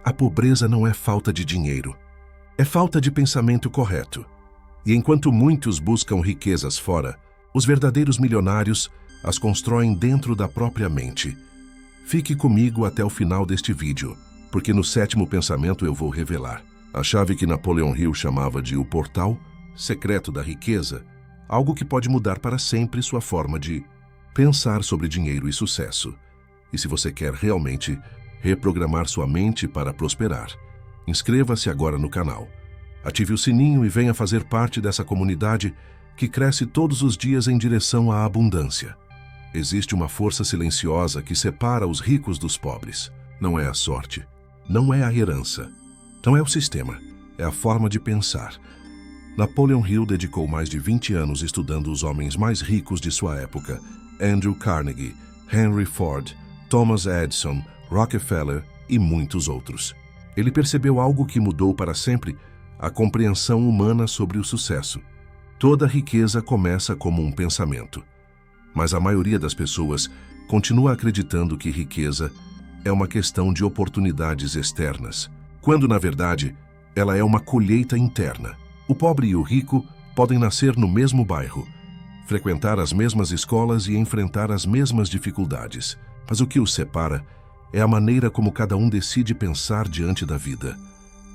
A pobreza não é falta de dinheiro. É falta de pensamento correto. E enquanto muitos buscam riquezas fora, os verdadeiros milionários as constroem dentro da própria mente. Fique comigo até o final deste vídeo, porque no 7º pensamento eu vou revelar a chave que Napoleon Hill chamava de o portal secreto da riqueza, algo que pode mudar para sempre sua forma de pensar sobre dinheiro e sucesso. E se você quer realmente reprogramar sua mente para prosperar, inscreva-se agora no canal, ative o sininho e venha fazer parte dessa comunidade que cresce todos os dias em direção à abundância. Existe uma força silenciosa que separa os ricos dos pobres. Não é a sorte, não é a herança, não é o sistema, é a forma de pensar. Napoleon Hill dedicou mais de 20 anos estudando os homens mais ricos de sua época: Andrew Carnegie, Henry Ford, Thomas Edison, Rockefeller e muitos outros. Ele percebeu algo que mudou para sempre: a compreensão humana sobre o sucesso. Toda riqueza começa como um pensamento. Mas a maioria das pessoas continua acreditando que riqueza é uma questão de oportunidades externas, quando, na verdade, ela é uma colheita interna. O pobre e o rico podem nascer no mesmo bairro, frequentar as mesmas escolas e enfrentar as mesmas dificuldades, mas o que os separa é a maneira como cada um decide pensar diante da vida.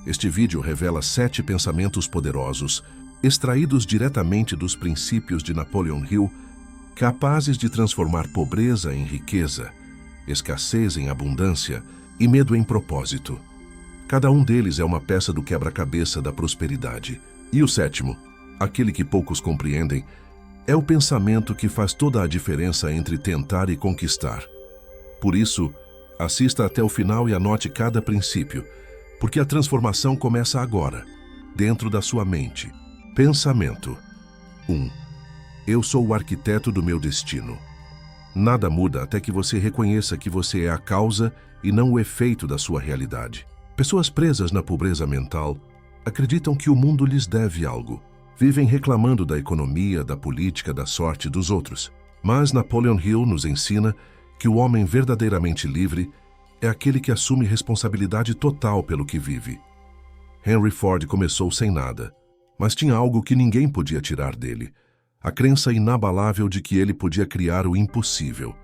Este vídeo revela 7 pensamentos poderosos, extraídos diretamente dos princípios de Napoleon Hill, capazes de transformar pobreza em riqueza, escassez em abundância e medo em propósito. Cada um deles é uma peça do quebra-cabeça da prosperidade. E o 7º, aquele que poucos compreendem, é o pensamento que faz toda a diferença entre tentar e conquistar. Por isso, assista até o final e anote cada princípio, porque a transformação começa agora, dentro da sua mente. Pensamento 1. Eu sou o arquiteto do meu destino. Nada muda até que você reconheça que você é a causa e não o efeito da sua realidade. Pessoas presas na pobreza mental acreditam que o mundo lhes deve algo. Vivem reclamando da economia, da política, da sorte dos outros. Mas Napoleon Hill nos ensina que o homem verdadeiramente livre é aquele que assume responsabilidade total pelo que vive. Henry Ford começou sem nada, mas tinha algo que ninguém podia tirar dele: a crença inabalável de que ele podia criar o impossível.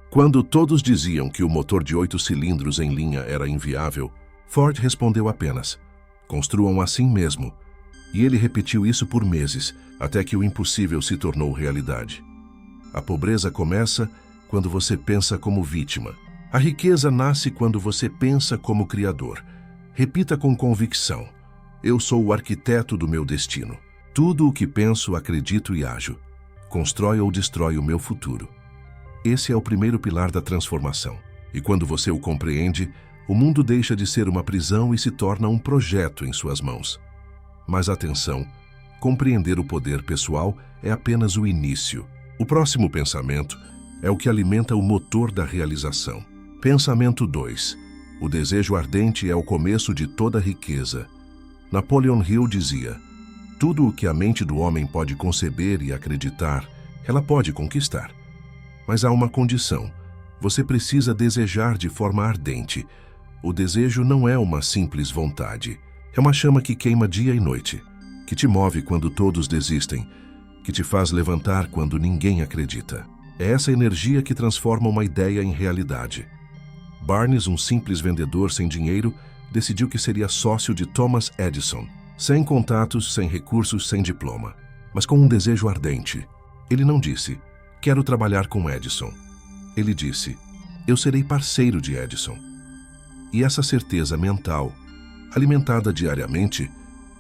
Quando todos diziam que o motor de 8 cilindros em linha era inviável, Ford respondeu apenas: construam assim mesmo. E ele repetiu isso por meses, até que o impossível se tornou realidade. A pobreza começa quando você pensa como vítima. A riqueza nasce quando você pensa como criador. Repita com convicção: eu sou o arquiteto do meu destino. Tudo o que penso, acredito e ajo constrói ou destrói o meu futuro. Esse é o primeiro pilar da transformação. E quando você o compreende, o mundo deixa de ser uma prisão e se torna um projeto em suas mãos. Mas atenção, compreender o poder pessoal é apenas o início. O próximo pensamento é o que alimenta o motor da realização. Pensamento 2. O desejo ardente é o começo de toda riqueza. Napoleon Hill dizia: tudo o que a mente do homem pode conceber e acreditar, ela pode conquistar. Mas há uma condição: você precisa desejar de forma ardente. O desejo não é uma simples vontade. É uma chama que queima dia e noite, que te move quando todos desistem, que te faz levantar quando ninguém acredita. É essa energia que transforma uma ideia em realidade. Barnes, um simples vendedor sem dinheiro, decidiu que seria sócio de Thomas Edison, sem contatos, sem recursos, sem diploma, mas com um desejo ardente. Ele não disse: quero trabalhar com Edison. Ele disse: eu serei parceiro de Edison. E essa certeza mental, alimentada diariamente,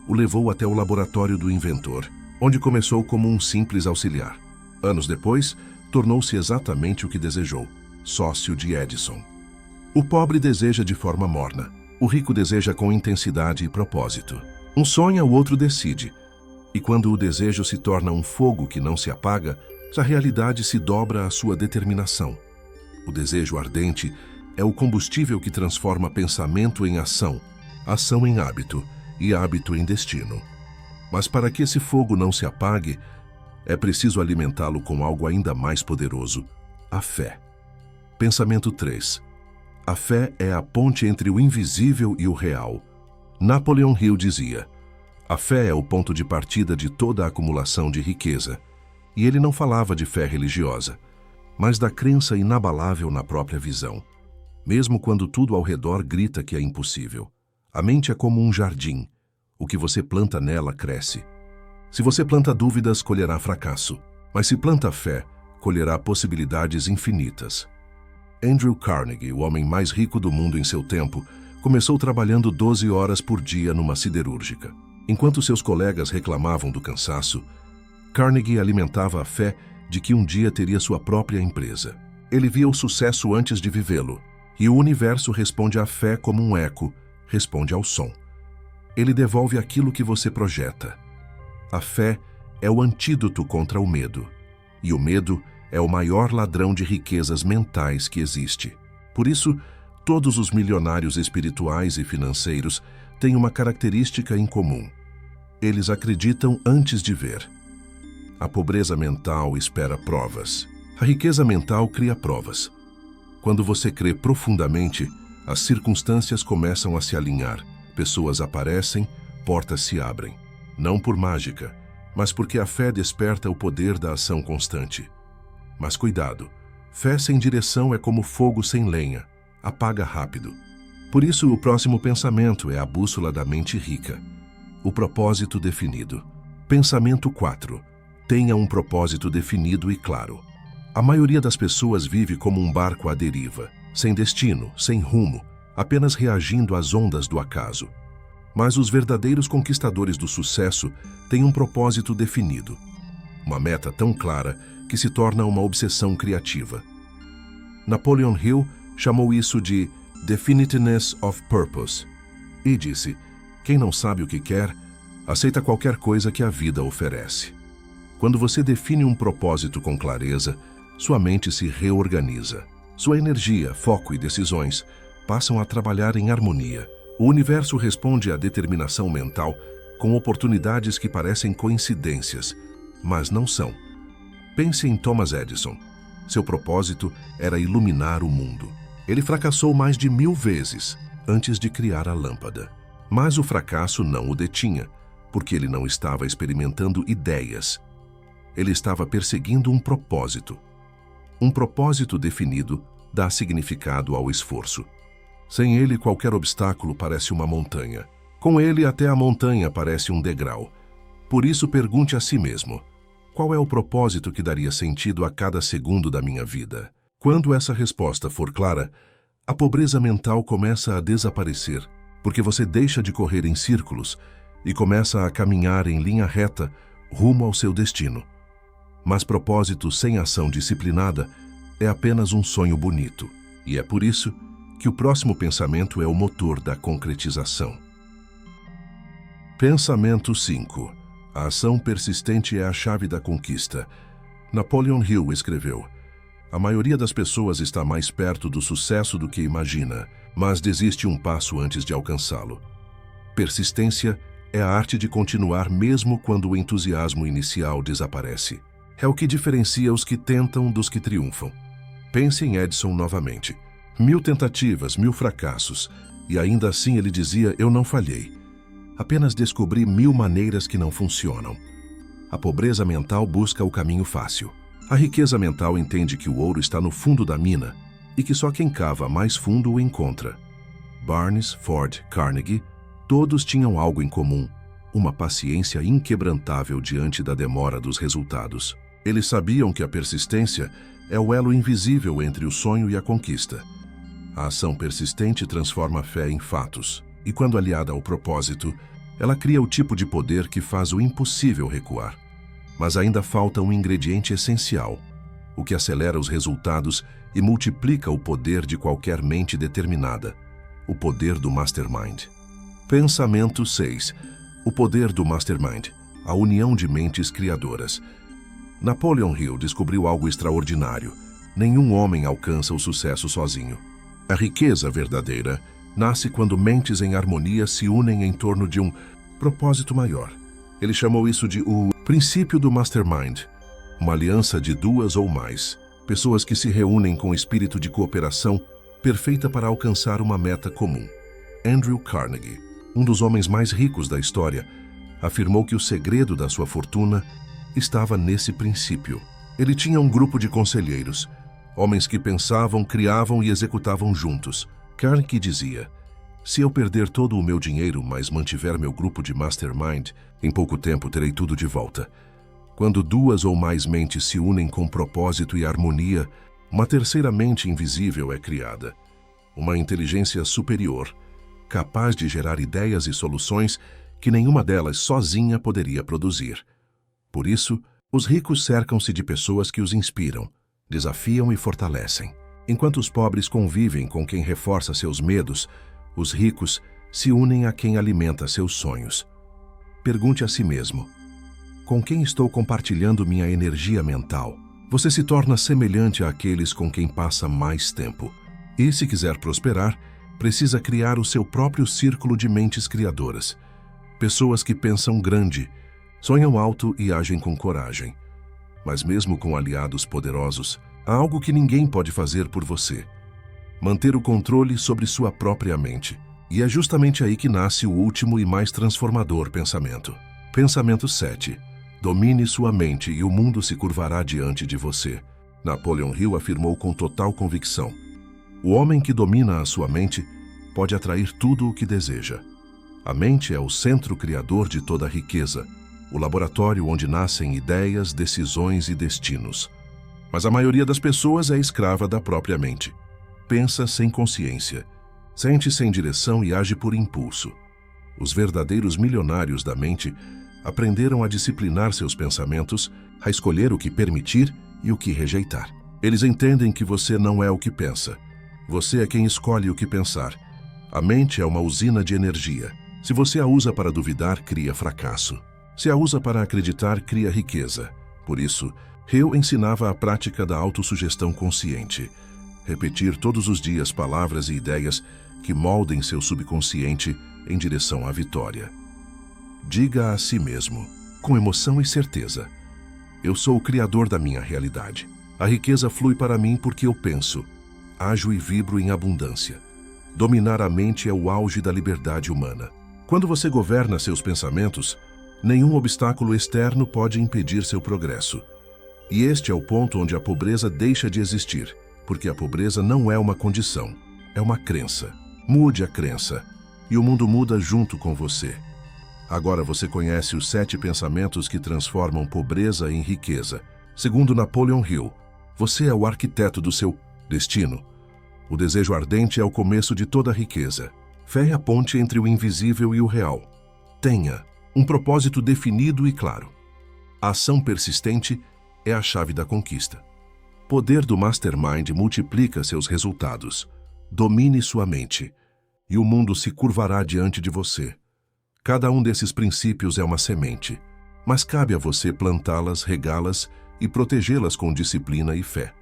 o levou até o laboratório do inventor, onde começou como um simples auxiliar. Anos depois, tornou-se exatamente o que desejou: sócio de Edison. O pobre deseja de forma morna. O rico deseja com intensidade e propósito. Um sonha, o outro decide. E quando o desejo se torna um fogo que não se apaga, a realidade se dobra à sua determinação. O desejo ardente é o combustível que transforma pensamento em ação, ação em hábito e hábito em destino. Mas para que esse fogo não se apague, é preciso alimentá-lo com algo ainda mais poderoso: a fé. Pensamento 3. A fé é a ponte entre o invisível e o real. Napoleon Hill dizia: a fé é o ponto de partida de toda a acumulação de riqueza. E ele não falava de fé religiosa, mas da crença inabalável na própria visão. Mesmo quando tudo ao redor grita que é impossível. A mente é como um jardim. O que você planta nela cresce. Se você planta dúvidas, colherá fracasso. Mas se planta fé, colherá possibilidades infinitas. Andrew Carnegie, o homem mais rico do mundo em seu tempo, começou trabalhando 12 horas por dia numa siderúrgica. Enquanto seus colegas reclamavam do cansaço, Carnegie alimentava a fé de que um dia teria sua própria empresa. Ele via o sucesso antes de vivê-lo, e o universo responde à fé como um eco, responde ao som. Ele devolve aquilo que você projeta. A fé é o antídoto contra o medo, e o medo é o maior ladrão de riquezas mentais que existe. Por isso, todos os milionários espirituais e financeiros têm uma característica em comum. Eles acreditam antes de ver. A pobreza mental espera provas. A riqueza mental cria provas. Quando você crê profundamente, as circunstâncias começam a se alinhar, pessoas aparecem, portas se abrem. Não por mágica, mas porque a fé desperta o poder da ação constante. Mas cuidado, fé sem direção é como fogo sem lenha, apaga rápido. Por isso, o próximo pensamento é a bússola da mente rica. O propósito definido. Pensamento 4. Tenha um propósito definido e claro. A maioria das pessoas vive como um barco à deriva, sem destino, sem rumo, apenas reagindo às ondas do acaso. Mas os verdadeiros conquistadores do sucesso têm um propósito definido. Uma meta tão clara que se torna uma obsessão criativa. Napoleon Hill chamou isso de definiteness of purpose e disse: quem não sabe o que quer, aceita qualquer coisa que a vida oferece. Quando você define um propósito com clareza, sua mente se reorganiza. Sua energia, foco e decisões passam a trabalhar em harmonia. O universo responde à determinação mental com oportunidades que parecem coincidências, mas não são. Pense em Thomas Edison. Seu propósito era iluminar o mundo. Ele fracassou mais de 1000 vezes antes de criar a lâmpada. Mas o fracasso não o detinha, porque ele não estava experimentando ideias. Ele estava perseguindo um propósito. Um propósito definido dá significado ao esforço. Sem ele, qualquer obstáculo parece uma montanha. Com ele, até a montanha parece um degrau. Por isso, pergunte a si mesmo: qual é o propósito que daria sentido a cada segundo da minha vida? Quando essa resposta for clara, a pobreza mental começa a desaparecer, porque você deixa de correr em círculos e começa a caminhar em linha reta rumo ao seu destino. Mas propósito sem ação disciplinada é apenas um sonho bonito, e é por isso que o próximo pensamento é o motor da concretização. Pensamento 5. A ação persistente é a chave da conquista. Napoleon Hill escreveu: a maioria das pessoas está mais perto do sucesso do que imagina, mas desiste um passo antes de alcançá-lo. Persistência é a arte de continuar mesmo quando o entusiasmo inicial desaparece. É o que diferencia os que tentam dos que triunfam. Pense em Edison novamente. 1000 tentativas, 1000 fracassos, e ainda assim ele dizia: eu não falhei. Apenas descobri 1000 maneiras que não funcionam. A pobreza mental busca o caminho fácil. A riqueza mental entende que o ouro está no fundo da mina e que só quem cava mais fundo o encontra. Barnes, Ford, Carnegie, todos tinham algo em comum: uma paciência inquebrantável diante da demora dos resultados. Eles sabiam que a persistência é o elo invisível entre o sonho e a conquista. A ação persistente transforma a fé em fatos, e quando aliada ao propósito, ela cria o tipo de poder que faz o impossível recuar. Mas ainda falta um ingrediente essencial, o que acelera os resultados e multiplica o poder de qualquer mente determinada: o poder do Mastermind. Pensamento 6. O poder do Mastermind, a união de mentes criadoras. Napoleon Hill descobriu algo extraordinário: nenhum homem alcança o sucesso sozinho. A riqueza verdadeira nasce quando mentes em harmonia se unem em torno de um propósito maior. Ele chamou isso de o princípio do Mastermind, uma aliança de 2 ou mais, pessoas que se reúnem com espírito de cooperação perfeita para alcançar uma meta comum. Andrew Carnegie, um dos homens mais ricos da história, afirmou que o segredo da sua fortuna estava nesse princípio. Ele tinha um grupo de conselheiros, homens que pensavam, criavam e executavam juntos. Carnegie dizia: se eu perder todo o meu dinheiro, mas mantiver meu grupo de mastermind, em pouco tempo terei tudo de volta. Quando duas ou mais mentes se unem com propósito e harmonia, uma terceira mente invisível é criada. Uma inteligência superior, capaz de gerar ideias e soluções que nenhuma delas sozinha poderia produzir. Por isso, os ricos cercam-se de pessoas que os inspiram, desafiam e fortalecem. Enquanto os pobres convivem com quem reforça seus medos, os ricos se unem a quem alimenta seus sonhos. Pergunte a si mesmo: com quem estou compartilhando minha energia mental? Você se torna semelhante àqueles com quem passa mais tempo. E, se quiser prosperar, precisa criar o seu próprio círculo de mentes criadoras. Pessoas que pensam grande, sonham alto e agem com coragem. Mas mesmo com aliados poderosos, há algo que ninguém pode fazer por você: manter o controle sobre sua própria mente. E é justamente aí que nasce o último e mais transformador pensamento. Pensamento 7. Domine sua mente e o mundo se curvará diante de você. Napoleon Hill afirmou com total convicção: o homem que domina a sua mente pode atrair tudo o que deseja. A mente é o centro criador de toda a riqueza, o laboratório onde nascem ideias, decisões e destinos. Mas a maioria das pessoas é escrava da própria mente. Pensa sem consciência, sente sem direção e age por impulso. Os verdadeiros milionários da mente aprenderam a disciplinar seus pensamentos, a escolher o que permitir e o que rejeitar. Eles entendem que você não é o que pensa. Você é quem escolhe o que pensar. A mente é uma usina de energia. Se você a usa para duvidar, cria fracasso. Se a usa para acreditar, cria riqueza. Por isso, Hill ensinava a prática da autossugestão consciente. Repetir todos os dias palavras e ideias que moldem seu subconsciente em direção à vitória. Diga a si mesmo, com emoção e certeza: eu sou o criador da minha realidade. A riqueza flui para mim porque eu penso, ajo e vibro em abundância. Dominar a mente é o auge da liberdade humana. Quando você governa seus pensamentos, nenhum obstáculo externo pode impedir seu progresso. E este é o ponto onde a pobreza deixa de existir, porque a pobreza não é uma condição, é uma crença. Mude a crença, e o mundo muda junto com você. Agora você conhece os 7 pensamentos que transformam pobreza em riqueza. Segundo Napoleon Hill, você é o arquiteto do seu destino. O desejo ardente é o começo de toda a riqueza. Fé é a ponte entre o invisível e o real. Tenha um propósito definido e claro. A ação persistente é a chave da conquista. Poder do Mastermind multiplica seus resultados. Domine sua mente, e o mundo se curvará diante de você. Cada um desses princípios é uma semente, mas cabe a você plantá-las, regá-las e protegê-las com disciplina e fé.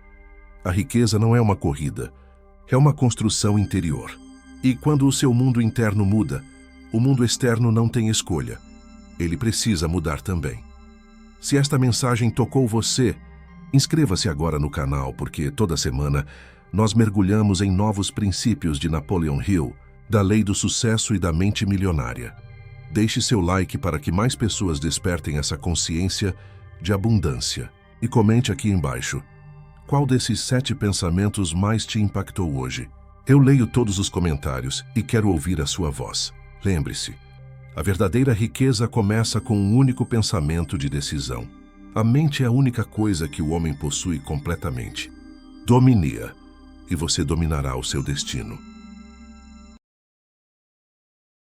A riqueza não é uma corrida, é uma construção interior. E quando o seu mundo interno muda, o mundo externo não tem escolha. Ele precisa mudar também. Se esta mensagem tocou você, inscreva-se agora no canal, porque toda semana nós mergulhamos em novos princípios de Napoleon Hill, da lei do sucesso e da mente milionária. Deixe seu like para que mais pessoas despertem essa consciência de abundância. E comente aqui embaixo: qual desses 7 pensamentos mais te impactou hoje? Eu leio todos os comentários e quero ouvir a sua voz. Lembre-se, a verdadeira riqueza começa com um único pensamento de decisão. A mente é a única coisa que o homem possui completamente. Domine-a, e você dominará o seu destino.